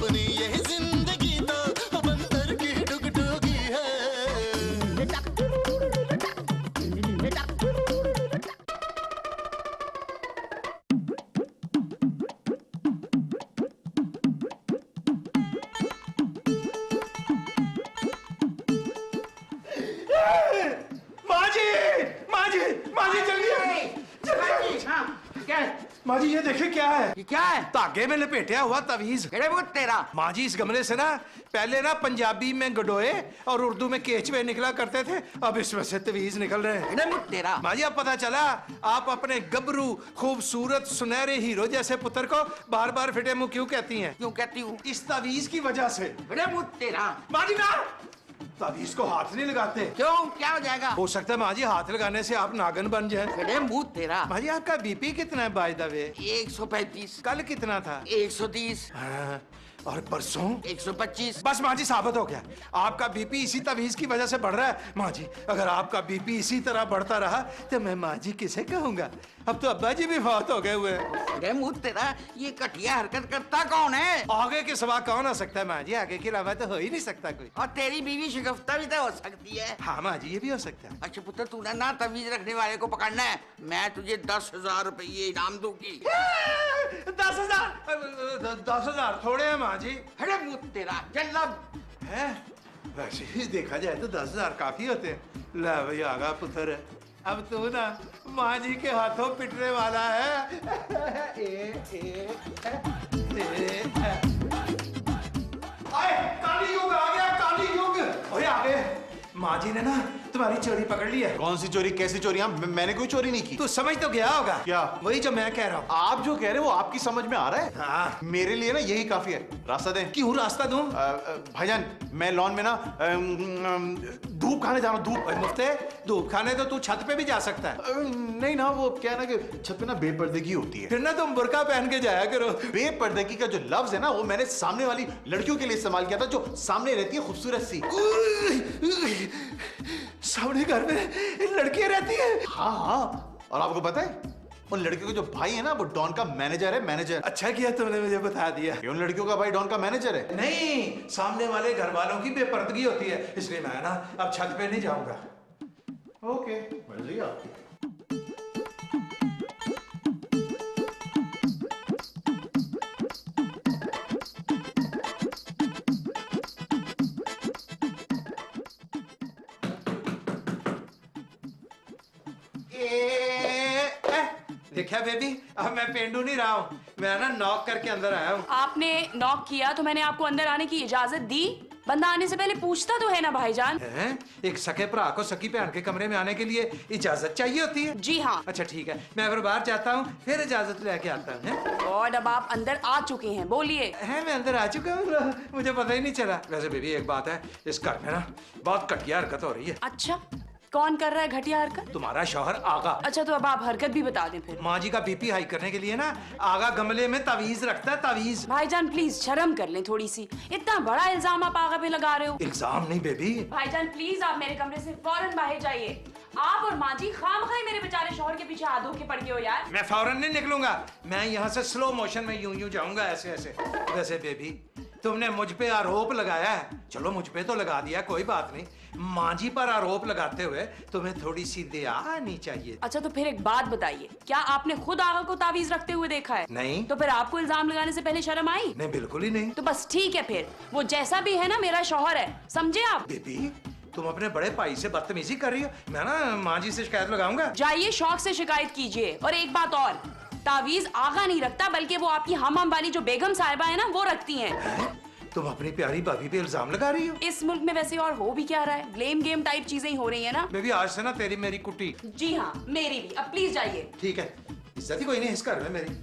अपनी ये जिंदगी तो बंदर की डुगडुगी है। माजी जल्दी क्या माजी ये देखिए क्या है? ये क्या है? धागे में लपेटा हुआ तवीज। तेरा माजी इस गमले से ना पहले ना पंजाबी में गडोए और उर्दू में केचवे निकला करते थे, अब इसमें से तवीज निकल रहे हैं। तेरा माजी अब पता चला आप अपने गबरू खूबसूरत सुनहरे हीरो जैसे पुत्र को बार बार फिटे मुंह क्यों कहती हैं? क्यों कहती हूँ? इस तवीज की वजह से। तेरा माजी ना तवीज को हाथ नहीं लगाते। क्यों? क्या हो जाएगा? हो सकता है माजी हाथ लगाने से आप नागन बन जाए। मुंह तेरा। माजी आपका बीपी कितना है बाय द वे? 135। कल कितना था? 130। हाँ, और परसों 125। बस माजी साबित हो गया आपका बीपी इसी तवीज की वजह से बढ़ रहा है। माजी अगर आपका बीपी इसी तरह बढ़ता रहा तो मैं माजी किसे कहूंगा? अब तो अब्बा जी भी बहुत हो गए हुए हैं। मुंह तेरा, ये घटिया हरकत करता कौन है? आगे के सिवा कौन हो सकता है माजी? आगे के अलावा तो हो ही नहीं सकता कोई। और तेरी बीवी शिकफ्ता भी तो हो सकती है। हाँ माजी ये भी हो सकता है। अच्छा पुत्र, तूने ना तवीज रखने वाले को पकड़ना है, मैं तुझे 10,000 रुपये इनाम दूंगी। 10,000? 10,000 थोड़े हैं माजी। अरे मुंह तेरा जल्लब है, वैसे ही देखा जाए तो 10,000 काफी होते हैं। ला भाई आगा पुत्र है, अब तू ना माँ जी के हाथों पिटने वाला है। काली युग आ गया, काली युग। ओए आगे माँ जी ने ना तुम्हारी चोरी पकड़ ली है। कौन सी चोरी? कैसी चोरी? मैंने कोई चोरी नहीं की। तू समझ तो गया होगा। क्या? वही जो मैं कह रहा हूँ। आप जो कह रहे हो वो आपकी समझ में आ रहा है? हाँ। मेरे लिए ना यही काफी है। रास्ता दें। क्यों रास्ता दूं? भाईजान मैं लॉन में ना धूप खाने जा रहा हूँ। धूप मुफ्ते धूप खाने तो तू छत पे भी जा सकता है। नहीं ना, वो क्या है ना कि छत पे ना बेपर्दगी होती है। फिर ना तुम बुर्का पहन के जाया करो। बेपर्दगी का जो लफ्ज है ना वो मैंने सामने वाली लड़कियों के लिए इस्तेमाल किया था, जो सामने रहती है खूबसूरत सी। सामने घर में लड़कियां रहती हैं? हाँ हाँ, और आपको पता है उन लड़कियों के जो भाई है ना वो डॉन का मैनेजर है। मैनेजर। अच्छा किया तुमने मुझे बता दिया। उन लड़कियों का भाई डॉन का मैनेजर है। नहीं, सामने वाले घर वालों की बेपर्दगी होती है, इसलिए मैं ना अब छत पे नहीं जाऊंगा। ओके, मर्जी आपकी। देखा बेबी, अब मैं पेंडू नहीं रहा हूँ, मैं ना नॉक करके अंदर आया हूँ। आपने नॉक किया तो मैंने आपको अंदर आने की इजाजत दी। बंदा आने से पहले पूछता तो है ना भाईजान। एक सके भरा को सकी बहन के कमरे में आने के लिए इजाजत चाहिए होती है? जी हाँ। अच्छा ठीक है, मैं फिर बाहर जाता हूँ, फिर इजाजत लेके आता हूँ। और अब आप अंदर आ चुके हैं, बोलिए। है मैं अंदर आ चुका हूँ, मुझे पता ही नहीं चला। वैसे बेबी एक बात है, इस घर में ना बहुत घटिया हरकत हो रही है। अच्छा, कौन कर रहा है घटिया हरकत? तुम्हारा शौहर आगा। अच्छा तो अब आप हरकत भी बता दें फिर। माँ जी का बीपी हाई करने के लिए ना आगा गमले में तावीज रखता है, तावीज। भाईजान प्लीज शर्म कर लें थोड़ी सी, इतना बड़ा इल्जाम आप आगा पे लगा रहे हो। इल्जाम नहीं बेबी। भाईजान प्लीज आप मेरे कमरे से फौरन बाहर जाइए। आप और माँ जी खामखाई मेरे बेचारे शौहर के पीछे हाथ धो के पड़ गए हो यार। मैं फौरन नहीं निकलूंगा, मैं यहाँ से स्लो मोशन में यूं यूं जाऊंगा, ऐसे ऐसे। वैसे बेबी तुमने मुझ पे आरोप लगाया है, चलो मुझ पे तो लगा दिया, कोई बात नहीं। माँ जी पर आरोप लगाते हुए तुम्हें थोड़ी सी दया आनी चाहिए। अच्छा तो फिर एक बात बताइए, क्या आपने खुद आगा को तावीज रखते हुए देखा है? नहीं। तो फिर आपको इल्जाम लगाने से पहले शर्म आई? नहीं, बिल्कुल ही नहीं। तो बस ठीक है, फिर वो जैसा भी है ना मेरा शौहर है, समझे आप? बेबी तुम अपने बड़े भाई से बदतमीजी कर रही हो, मैं ना माँ जी से शिकायत लगाऊंगा। जाइए शौक से शिकायत कीजिए। और एक बात और, तावीज आगा नहीं रखता बल्कि वो आपकी हम वाली जो बेगम साहिबा है ना वो रखती हैं। तुम अपनी प्यारी भाभी पे इल्जाम लगा रही हो? इस मुल्क में वैसे और हो भी क्या रहा है, ब्लेम गेम टाइप चीजें ही हो रही है ना। बेबी आज से ना तेरी मेरी कुटी। जी हाँ मेरी भी। अब प्लीज जाइए। ठीक है, इज्जत ही कोई नहीं इस घर में मेरी।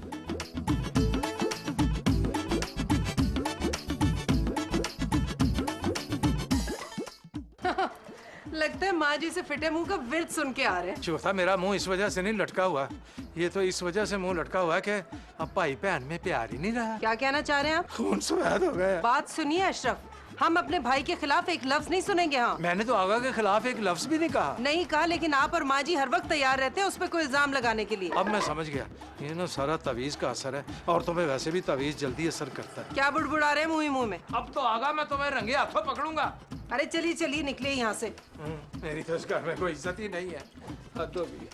लगता है माँ जी से फिटे मुंह का विर्द सुन के आ रहे हैं। चौथा मेरा मुंह इस वजह से नहीं लटका हुआ, ये तो इस वजह से मुंह लटका हुआ कि अब भाई बहन में प्यार ही नहीं रहा। क्या कहना चाह रहे हैं आप? खून सफेद हो गया। बात सुनिए अशरफ, हम अपने भाई के खिलाफ एक लफ्ज नहीं सुनेंगे। हाँ मैंने तो आगा के खिलाफ एक लफ्ज भी नहीं कहा। नहीं कहा, लेकिन आप और माँ जी हर वक्त तैयार रहते हैं उस पर कोई इल्जाम लगाने के लिए। अब मैं समझ गया, ये ना सारा तवीज का असर है। औरतों पे वैसे भी तवीज जल्दी असर करता है। क्या बुड़बुड़ा रहे हैं मुंह ही मुंह में? अब तो आगा मैं तुम्हें रंगे हाथों पकड़ूंगा। अरे चलिए चलिए निकलिए यहाँ से। मेरी तो इस घर में कोई इज्जत ही नहीं है। हद हो गई है।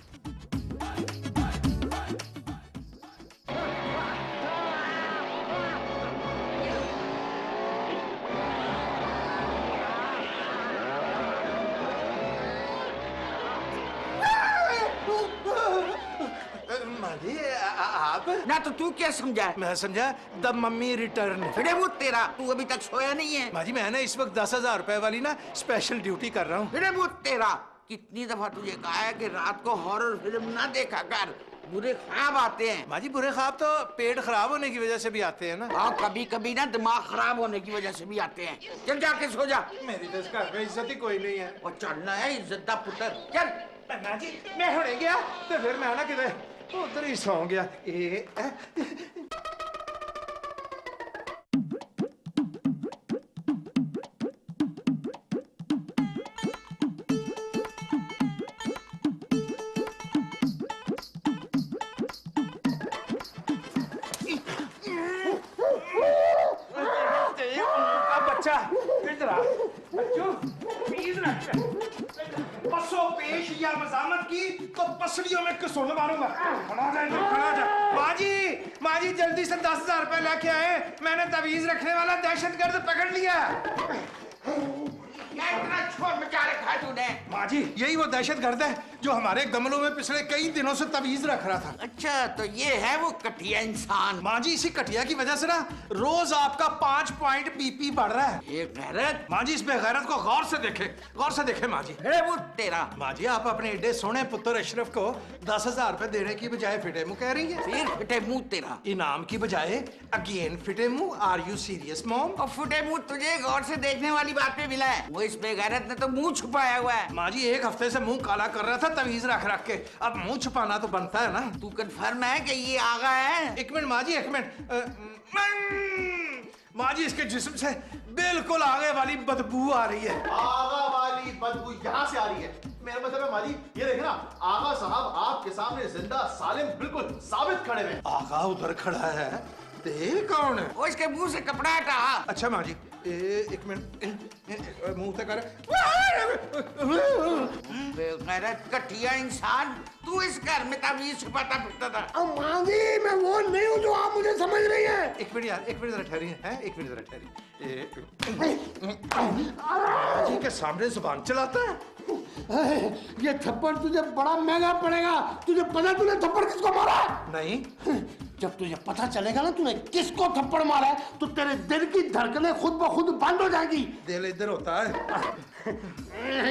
माजी आप? ना तो तू क्या समझा है? मैं समझा द मम्मी रिटर्न। फिर वो तेरा, तू अभी तक सोया नहीं है। माजी मैं ना इस वक्त 10,000 रुपए वाली ना स्पेशल ड्यूटी कर रहा हूँ। फिर वो तेरा, कितनी दफा तुझे कहा है कि रात को हॉरर फिल्म ना देखा कर, बुरे ख्वाब आते हैं। माजी बुरे ख्वाब तो पेट खराब होने की वजह से भी आते हैं ना। और कभी कभी ना दिमाग खराब होने की वजह से भी आते हैं। चल जाके सो जा। मेरी तो इस घर में इज्जत ही कोई नहीं है। और चलना है इज्जत दा पुत्र। चल। माजी मैं हुणे गया तो फिर मैं ना किते उधर ही सौ गया। बच्चा इधर आ। बच्चों प्लीज ना पसो पेश या मजामत की तो पसलियों में किसों मारूंगा। खड़ा जा। माजी जल्दी से 10,000 रुपए लेके आए। मैंने तवीज रखने वाला दहशतगर्द पकड़ लिया। क्या इतना शोर मचा रखा है तूने? माजी यही वो दहशतगर्द है जो हमारे गमलों में पिछले कई दिनों से तवीज रख रहा था। अच्छा तो ये है वो कटिया इंसान। माजी इसी कटिया की वजह से ना रोज आपका 5 पॉइंट बीपी बढ़ रहा है। ये गैरत। माजी इस बेगैरत को गौर से देखे माजी। अरे वो तेरा। माजी आप अपने एडे सोने पुत्र अशरफ को 10,000 रुपए देने की बजाय फिटे मुंह कह रही है। फिर फिटे मुंह तेरा। इनाम की बजाय अगेन फिटे मुंह। Are you serious mom? और फुटे मुंह तुझे गौर से देखने वाली बात पे मिला है। वो इस बेगैरत ने तो मुंह छुपाया हुआ है। माजी 1 हफ्ते से मुंह काला कर रहा था तवीज रख के। अब मुंह छुपाना तो बनता है ना। तू कंफर्म है कि ये आगा है? 1 मिनट माजी 1 मिनट। माजी इसके जिस्म से बिल्कुल आगे वाली बदबू आ रही है। आगा वाली बदबू यहाँ से आ रही है। मेरा मतलब है माजी ये देखे ना, आगा साहब आपके सामने जिंदा सालिम बिल्कुल साबित खड़े हैं। आगा उधर खड़ा है। तेल कौन है? वो इसके मुंह से कपड़ा हटा। अच्छा माजी 1 मिनट मुंह से कर। बेगैरत कटिया इंसान, तू इस घर में तवीज छुपाता फिरता था। मांगी मैं वो नहीं हूँ जो आप मुझे समझ रही हैं। 1 मिनट यार, 1 मिनट जरा ठहरिए हैं। 1 मिनट जरा ठहरिए। माजी के सामने जुबान चलाता है। ये थप्पड़ तुझे बड़ा महंगा पड़ेगा। तुझे पता तूने थप्पड़ किसको मारा है? नहीं। जब तुझे पता चलेगा ना तूने किसको थप्पड़ मारा है तो तेरे दिल की धड़कनें खुद ब खुद बंद हो जाएगी। दिल इधर होता है।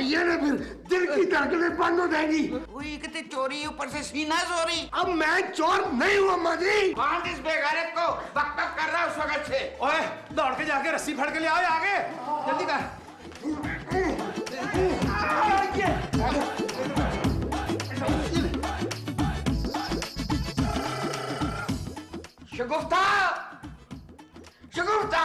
ये ना फिर दिल की धड़कनें बंद हो जाएगी। वही कितनी चोरी, ऊपर से सीना चोरी। अब मैं चोर नहीं हुआ माजी। बांध इस बेगैरत को, बक बक कर रहा है उस वक्त से। ओए दौड़ के जाके रस्सी फड़ के ले आओ आगे जल्दी कर। शगुफ्ता, शगुफ्ता।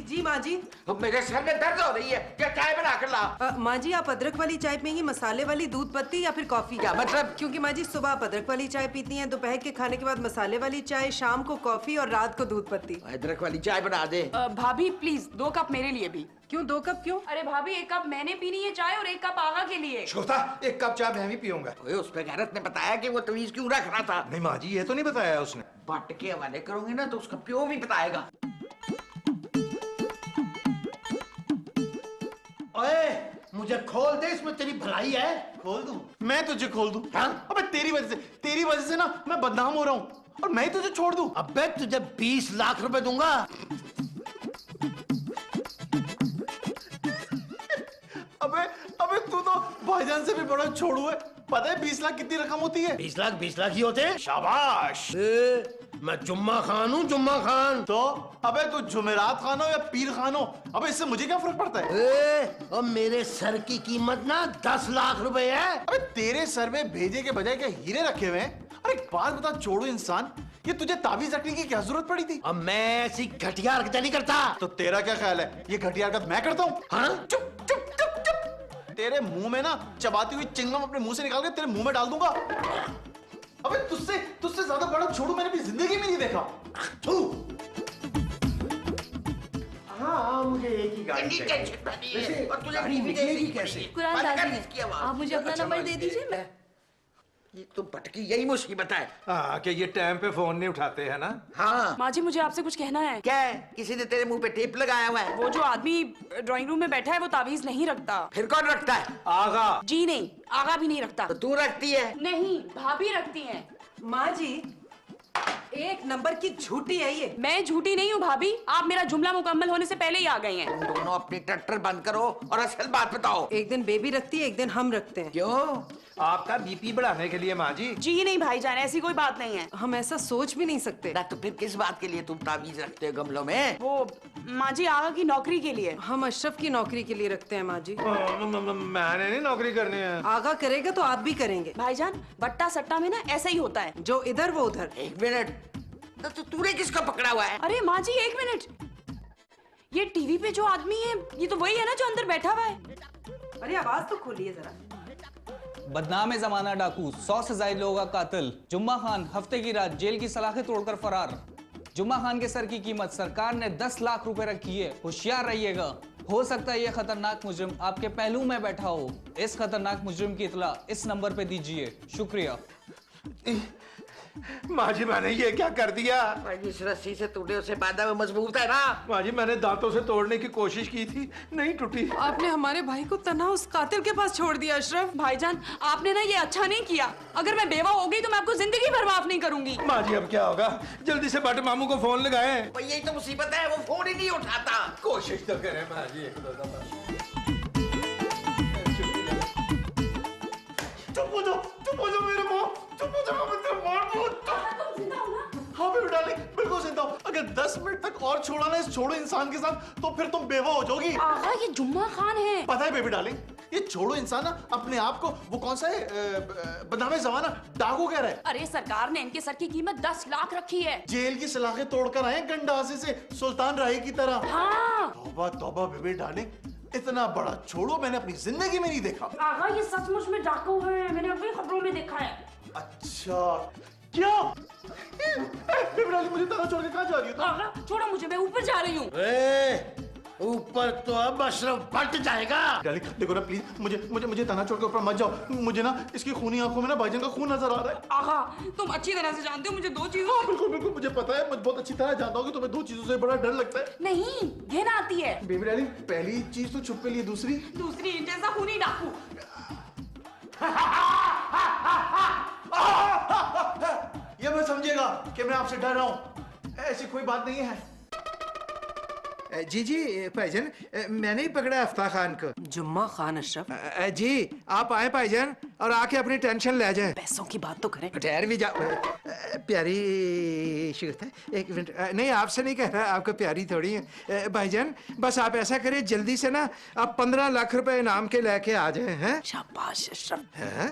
जी माँ जी। अब मेरे सर में दर्द हो रही है, क्या चाय बना कर ला। माँ जी आप अदरक वाली चाय पियेंगी, मसाले वाली दूध पत्ती या फिर कॉफी? क्या मतलब? क्योंकि माँ जी सुबह आप अदरक वाली चाय पीती हैं, दोपहर के खाने के बाद मसाले वाली चाय, शाम को कॉफी और रात को दूध पत्ती। अदरक वाली चाय बना दे। भाभी प्लीज 2 कप मेरे लिए भी। क्यों 2 कप क्यों? अरे भाभी 1 कप मैंने पीनी है चाय और 1 कप आगा के लिए। छोटा 1 कप चाय मैं भी पीऊंगा। ओए उस बेगैरत ने बताया कि वो तवीज क्यों रख रहा था। नहीं माजी ये तो नहीं बताया उसने। बट के हवाले करोगे ना तो उसका प्यो भी बताएगा। ओए मुझे खोल दे, इसमें तेरी भलाई है। खोल दूं? मैं तुझे खोल दूं? हाँ? अबे तेरी वजह से ना मैं बदनाम हो रहा हूँ और मैं ही तुझे छोड़ दूं। अबे तुझे 20 लाख रुपए दूंगा। अबे तू तो भाईजान से भी बड़ा छोड़ू है। पता है 20 लाख कितनी रकम होती है? 20 लाख ही होते हैं। शाबाश। मैं जुम्मा खान हूँ, जुम्मा खान। तो अबे तू जुमेरात खान हो या पीर खान हो, अबे इससे मुझे क्या फर्क पड़ता है? और मेरे सर की कीमत ना 10 लाख रुपए है। अबे तेरे सर में भेजे के बजाय क्या हीरे रखे हुए हैं? अरे एक बात बता छोड़ो इंसान, ये तुझे ताबीज रखने की क्या जरूरत पड़ी थी? अब मैं ऐसी घटिया हरकत नहीं करता। तो तेरा क्या ख्याल है, ये घटिया हरकत मैं करता हूँ? हाँ? चुप चुप चुप चुप। तेरे मुंह में ना चबाती हुई चिंगम अपने मुंह से निकाल के तेरे मुंह में डाल दूंगा। अबे तुझसे तुझसे ज्यादा बड़ा छोड़ू मैंने अपनी जिंदगी में नहीं देखा। थू। हाँ, मुझे एक ही गाड़ी चाहिए। टेंशन नहीं है वैसे और तुझे गाड़ी टीवी निकलेगी देखनी कैसे? पड़ेगी। कुरान बंद कर दादी, इसकी आवाज। आप मुझे अपना नंबर दे दीजिए, मैं ये तो भटकी यही मुसीबत है। हाँ कि ये टाइम पे फोन नहीं उठाते हैं ना। हाँ माँ जी मुझे आपसे कुछ कहना है। क्या है, किसी ने तेरे मुंह पे टेप लगाया हुआ है? वो जो आदमी ड्राइंग रूम में बैठा है वो तावीज नहीं रखता। फिर कौन रखता है? आगा। जी नहीं, आगा भी नहीं रखता। तो तू रखती है? नहीं, भाभी रखती हैं। माँ जी, एक नंबर की झूठी है ये। मैं झूठी नहीं हूँ भाभी, आप मेरा जुमला मुकम्मल होने से पहले ही आ गई हैं। तुम दोनों अपनी टट्टर बंद करो और असल बात बताओ। एक दिन बेबी रखती है, एक दिन हम रखते हैं। क्यों? आपका बीपी बढ़ाने के लिए माँ जी। जी नहीं भाईजान, ऐसी कोई बात नहीं है। हम ऐसा सोच भी नहीं सकते। ना तो फिर किस बात के लिए तुम ताबीज रखते हो गमलों में? वो माँ जी आगा की नौकरी के लिए। हम अशरफ की नौकरी के लिए रखते हैं माँ जी। मैंने नहीं नौकरी करनी है। आगा करेगा तो आप भी करेंगे। भाईजान बट्टा सट्टा में ना ऐसा ही होता है। जो इधर वो उधर। एक मिनट, तो तूने किसको पकड़ा हुआ है? अरे माँ जी एक मिनट, ये टीवी पे जो आदमी है ये तो वही है ना जो अंदर बैठा हुआ है। अरे आवाज तो खोलिए जरा। बदनाम जमाना डाकू, 100 से ज्यादा लोगों का कातिल जुम्मा खान हफ्ते की रात जेल की सलाखें तोड़कर फरार। जुम्मा खान के सर की कीमत सरकार ने 10 लाख रुपए रखी है। होशियार रहिएगा, हो सकता है ये खतरनाक मुजरिम आपके पहलू में बैठा हो। इस खतरनाक मुजरिम की इतला इस नंबर पे दीजिए। शुक्रिया। माँ जी मैंने ये क्या कर दिया? जिस रस्सी से तूने उसे बांधा वो मजबूत है ना? माँ जी मैंने दांतों से तोड़ने की कोशिश की थी, नहीं टूटी। आपने हमारे भाई को तना उस कातिल के पास छोड़ दिया अशरफ। भाईजान आपने ना ये अच्छा नहीं किया। अगर मैं बेवा हो गई तो मैं आपको जिंदगी भर माफ नहीं करूंगी। माँ जी अब क्या होगा? जल्दी से बट मामू को फोन लगाएं। भाई यही तो मुसीबत है, वो फोन ही नहीं उठाता। कोशिश तो करें माँ जी एक दो दफा। चुप हो जाओ मेरे माँ, चुप हो जाओ, मैं तेरे मार दूंगा। हाँ बेबी डार्लिंग, बिल्कुल जिंदा हूँ। अगर 10 मिनट तक और छोड़ा ना इस छोड़ो इंसान के साथ तो फिर तुम बेवा हो जाओगी। आगा ये जुम्मा खान है। पता है बेबी डार्लिंग, ये छोड़ो इंसान ना अपने आप को वो कौन सा है बदनामे जमाना डाकू कह रहा है। अरे सरकार ने इनके सर की कीमत 10 लाख रखी है। जेल की सलाखें तोड़कर आए गंडासे से सुल्तान राही की तरह। हाँ तौबा तौबा बेबी डार्लिंग, इतना बड़ा छोड़ो मैंने अपनी जिंदगी में नहीं देखा। आगा ये सचमुच में डाकू है, मैंने अपनी खबरों में देखा है। अच्छा क्या? बेबी डार्लिंग मुझे तना छोड़ के कहाँ जा रही हो? आगा छोड़ो मुझे, मैं ऊपर जा रही हूँ। ऊपर तो अब अशरफ बट जाएगा। डार्लिंग देखो ना प्लीज, मुझे तना छोड़ के ऊपर मत जाओ। मुझे ना इसकी खूनी आंखों में ना भाईजान का खून नजर आ रहा है। आगा तुम अच्छी तरह से जानते हो मुझे दो चीजों हाँ बिल्कुल बिल्कुल मुझे पता है, मैं बहुत अच्छी तरह जानता हूँ कि तुम्हें 2 चीजों से बड़ा डर लगता है। नहीं घिन आती है। बेबी डार्लिंग पहली चीज तो छुप के लिए, दूसरी दूसरी जैसा खूनी डाकू। ये मैं समझेगा कि मैं आपसे डर रहा हूँ, ऐसी कोई बात नहीं है। जी जी भाईजान, मैंने ही पकड़ा अफ्तार खान को। जुम्मा खान अशरफ। जी आप आए भाईजान और आके अपनी टेंशन ले जाए। पैसों की बात तो करें। ठहर भी जा। प्यारी शिकस्त है, एक मिनट। नहीं आपसे नहीं कह रहा, आपको प्यारी थोड़ी है। भाईजान बस आप ऐसा करें जल्दी से ना आप 15 लाख रुपए इनाम के लेके आ जाए। हैं शाबाश अशरफ। हैं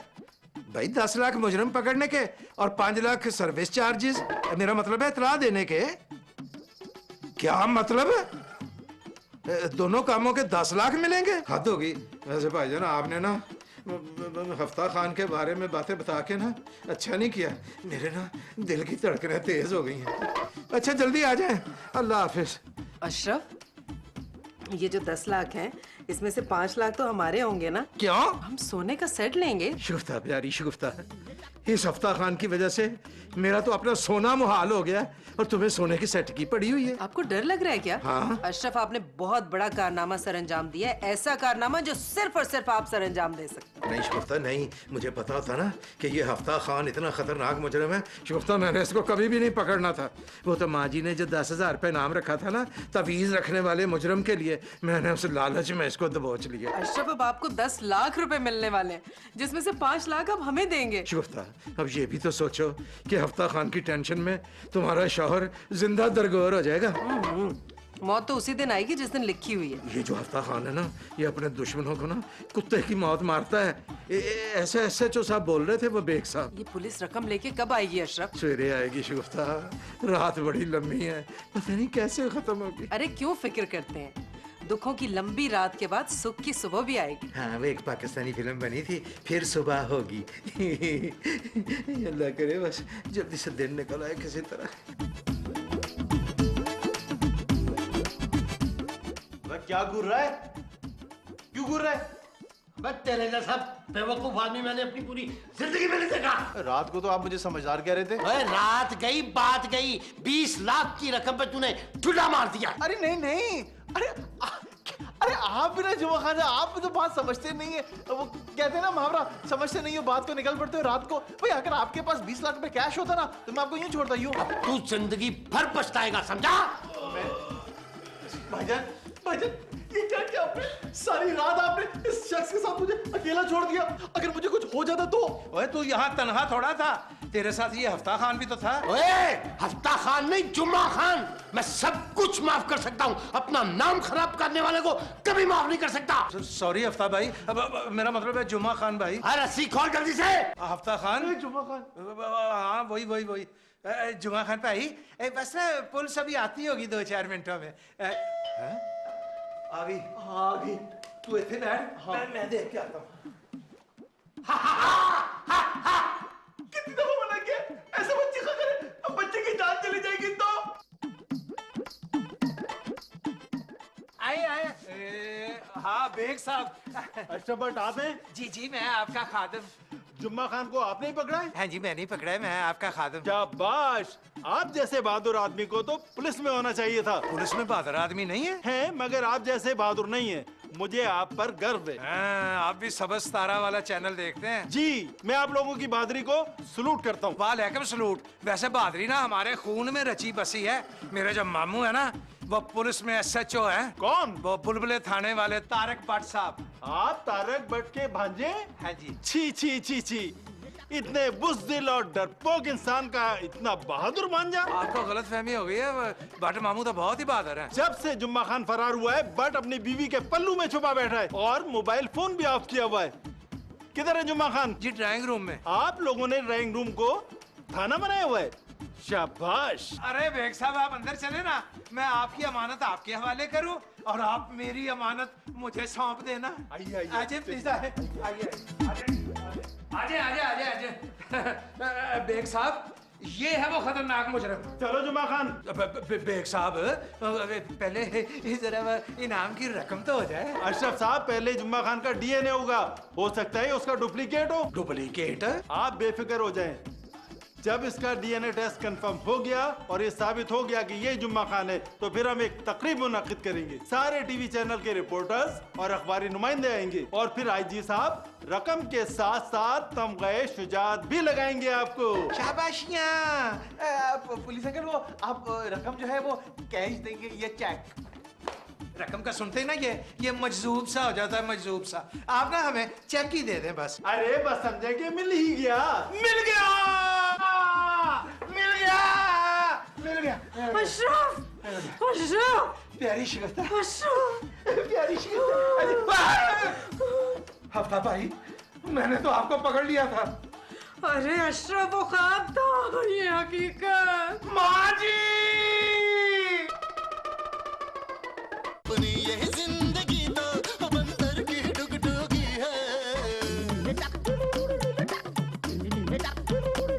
भाई 10 लाख मुजरिम पकड़ने के और 5 लाख सर्विस चार्जेस, मेरा मतलब है इतला देने के। क्या मतलब है? दोनों कामों के 10 लाख मिलेंगे? हद होगी। वैसे भाईजान आपने ना हफ्ता खान के बारे में बातें बता के ना अच्छा नहीं किया, मेरे ना दिल की धड़कनें तेज हो गई हैं। अच्छा जल्दी आ जाएं, अल्लाह हाफिज। अशरफ ये जो 10 लाख हैं इसमें से 5 लाख तो हमारे होंगे ना? क्यों? हम सोने का सेट लेंगे। शुफ्ता प्यारी शुफ्ता, इस हफ्ता खान की वजह से मेरा तो अपना सोना मुहाल हो गया और तुम्हें सोने की सेट की पड़ी हुई है। आपको डर लग रहा है क्या? हाँ। अशरफ आपने बहुत बड़ा कारनामा सरअंजाम दिया है, ऐसा कारनामा जो सिर्फ और सिर्फ आप सरअंजाम दे सकते हैं। नहीं शुफ्ता नहीं, मुझे पता था ना कि ये हफ्ता खान इतना खतरनाक मुजरिम है। शुफ्ता मैंने इसको कभी भी नहीं पकड़ना था। वो तो माँ जी ने जो 10,000 रुपए इनाम रखा था ना तवीज रखने वाले मुजरिम के लिए, मैंने उस लालच में इसको दबोच लिया। अशरफ अब आपको 10 लाख रुपए मिलने वाले हैं जिसमें से 5 लाख अब हमें देंगे। शुफ्ता अब ये भी तो सोचो कि हफ्ता खान की टेंशन में तुम्हारा शौहर जिंदा दरगोर हो जाएगा। मौत तो उसी दिन आएगी जिस दिन लिखी हुई है। ये जो हफ्ता खान है ना, ये अपने दुश्मनों को ना कुत्ते की मौत मारता है। ऐसे SHO साहब बोल रहे थे, वो बेग साहब। ये पुलिस रकम लेके कब आएगी अशरफ? सवेरे आएगी शगुफ्ता, रात बड़ी लंबी है, पता नहीं कैसे खत्म होगी। अरे क्यों फिक्र करते हैं, दुखों की लंबी रात के बाद सुख की सुबह भी आएगी। हाँ, वो एक पाकिस्तानी फिल्म बनी थी, फिर सुबह होगी। अल्लाह करे बस जल्दी से दिन निकल आए किसी तरह। क्या घूर रहा है? क्यों घूर रहा है? बस तेरे जैसा बेवकूफ आदमी मैंने अपनी पूरी जिंदगी में नहीं देखा। रात को तो आप मुझे समझदार कह रहे थे। ओए रात गई बात गई, 20 लाख की रकम पे तूने ठुड्डा मार दिया। अरे नहीं नहीं, अरे आप भी ना जुमा खान, आप तो बात समझते नहीं है। वो कहते हैं ना मुहावरा, समझते नहीं हो बात को, निकल पड़ते हो रात को। भाई अगर आपके पास 20 लाख रुपए कैश होता ना तो मैं आपको यूं छोड़ता यूं। अब तू जिंदगी भर पछताएगा, समझा? भाईजान, भाईजान, ये क्या किया आपने? सारी रात आपने इस शख्स के साथ मुझे अकेला छोड़ दिया। अगर मुझे कुछ हो जाता तो? ओए तू यहाँ तनहा थोड़ा था, तेरे साथ ये हफ्ता खान भी तो था। ओए हफ्ता खान नहीं, जुम्मा खान। मैं सब कुछ माफ कर सकता हूँ, अपना नाम खराब करने वाले को कभी माफ नहीं कर सकता। सॉरी हफ्ता भाई, अब मेरा मतलब है जुम्मा खान भाई। अरे रस्सी खोल जल्दी से। हफ्ता खान, जुम्मा खान, हाँ वही जुम्मा खान भाई, बस ना पुलिस अभी आती होगी 2-4 मिनटों में। आ गई। तू इतने बैठ, मैं देख के आता हूँ। कितनी दफा मना किया ऐसे बच्चे का करे, अब बच्चे की जान चली जाएगी तो। आए हाँ बेग साहब। अच्छा बट आप हैं? जी मैं आपका खादिम। जुम्मा खान को आपने ही पकड़ा है? हाँ जी मैंने ही पकड़ा है, मैं आपका खादिम। शाबाश, आप जैसे बहादुर आदमी को तो पुलिस में होना चाहिए था। पुलिस में बहादुर आदमी नहीं है? हैं, मगर आप जैसे बहादुर नहीं है। मुझे आप पर गर्व है। आप भी सबस तारा वाला चैनल देखते हैं? जी, मैं आप लोगों की बहादुरी को सलूट करता हूँ। वालेकुम सलूट। वैसे बहादुरी ना हमारे खून में रची बसी है। मेरे जो मामू है ना, वो पुलिस में SHO है। कौन? वो बुलबुले थाने वाले तारक भट्ट साहब। आप तारक भट्ट के भांजे? हाँ जी। छी छी छी छी, इतने बुज़दिल और डरपोक इंसान का इतना बहादुर भांजा। आपको गलत फहमी हो गई है, भट्ट मामू तो बहुत ही बहादुर है। जब से जुम्मा खान फरार हुआ है, भट्ट अपनी बीवी के पल्लू में छुपा बैठा है और मोबाइल फोन भी ऑफ किया हुआ है। किधर है जुम्मा खान? जी ड्राइंग रूम में। आप लोगों ने ड्राइंग रूम को थाना बनाया हुआ है। शाबाश। अरे बेग साहब आप अंदर चले ना, मैं आपकी अमानत आपके हवाले करूं और आप मेरी अमानत मुझे सौंप देना। आइए आइए प्लीज आइए। बेग साहब ये है वो खतरनाक मुजरिम। चलो जुम्मा खान। बेग साहब पहले जरा इनाम की रकम तो हो जाए। अशरफ साहब, पहले जुम्मा खान का DNA होगा, हो सकता है उसका डुप्लीकेट हो। डुप्लीकेट? आप बेफिक्र हो जाएं। जब इसका DNA टेस्ट कंफर्म हो गया और ये साबित हो गया कि ये जुम्मा खान है, तो फिर हम एक तकरीब मुनक्किद करेंगे। सारे टीवी चैनल के रिपोर्टर्स और अखबारी नुमाइंदे आएंगे और फिर IG साहब रकम के साथ साथ तमग़े शुजात भी लगाएंगे आपको। शाबाशियाँ। पुलिस अंकल, वो आप रकम जो है वो कैश देंगे, ये चेक? रकम का सुनते ही ना ये मजजूब सा हो जाता है, मजजूब सा। आप ना हमें चेक ही दे दें बस। अरे बस समझे कि मिल ही गया। मिल गया। अशरफ प्यारी शिकस्त, अशरफ प्यारी शिकस्त। हफ्ता भाई, मैंने तो आपको पकड़ लिया था। अरे अशरफ वो ख्वाब था, ये हकीकत। माँ जी